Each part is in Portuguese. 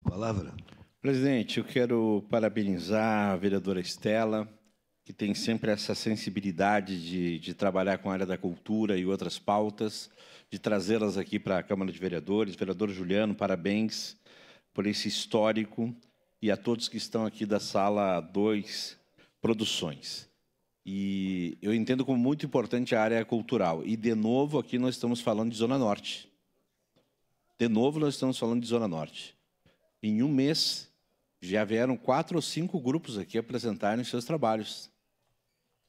Palavra. Presidente, eu quero parabenizar a vereadora Estela, que tem sempre essa sensibilidade de trabalhar com a área da cultura e outras pautas, de trazê-las aqui para a Câmara de Vereadores. Vereador Juliano, parabéns por esse histórico e a todos que estão aqui da Sala 2 Produções. E eu entendo como muito importante a área cultural. E, de novo, aqui nós estamos falando de Zona Norte. De novo, nós estamos falando de Zona Norte. Em um mês, já vieram 4 ou 5 grupos aqui apresentarem seus trabalhos.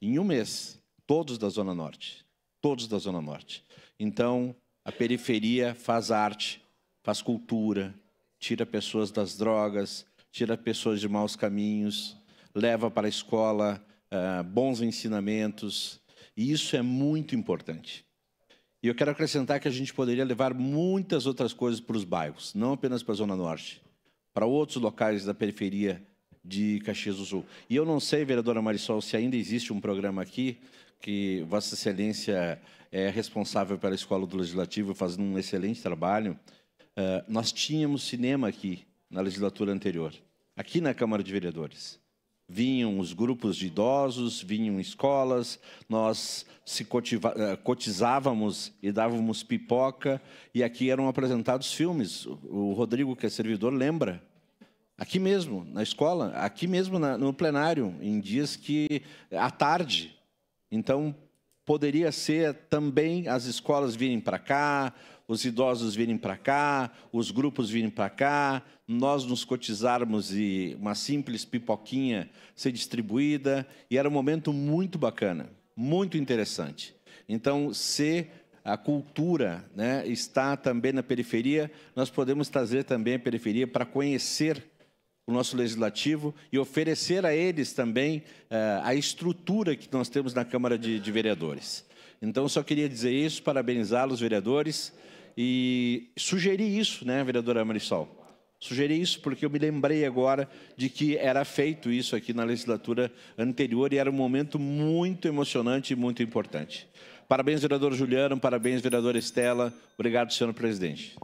Em um mês, todos da Zona Norte. Todos da Zona Norte. Então, a periferia faz arte, faz cultura, tira pessoas das drogas, tira pessoas de maus caminhos, leva para a escola bons ensinamentos. E isso é muito importante. E eu quero acrescentar que a gente poderia levar muitas outras coisas para os bairros, não apenas para a Zona Norte, para outros locais da periferia de Caxias do Sul. E eu não sei, vereadora Marisol, se ainda existe um programa aqui, que Vossa Excelência é responsável pela Escola do Legislativo, fazendo um excelente trabalho. Nós tínhamos cinema aqui, na legislatura anterior, aqui na Câmara de Vereadores. Vinham os grupos de idosos, vinham escolas, nós cotizávamos e dávamos pipoca, e aqui eram apresentados filmes. O Rodrigo, que é servidor, lembra. Aqui mesmo, na escola, aqui mesmo no plenário, em dias que à tarde. Então, poderia ser também as escolas virem para cá, os idosos virem para cá, os grupos virem para cá, nós nos cotizarmos e uma simples pipoquinha ser distribuída. E era um momento muito bacana, muito interessante. Então, se a cultura, né, está também na periferia, nós podemos trazer também a periferia para conhecer o nosso legislativo e oferecer a eles também a estrutura que nós temos na Câmara de Vereadores. Então, só queria dizer isso, parabenizá-los, vereadores, e sugerir isso, né, vereadora Marisol? Sugeri isso porque eu me lembrei agora de que era feito isso aqui na legislatura anterior e era um momento muito emocionante e muito importante. Parabéns, vereador Juliano, parabéns, vereadora Estela. Obrigado, senhor presidente.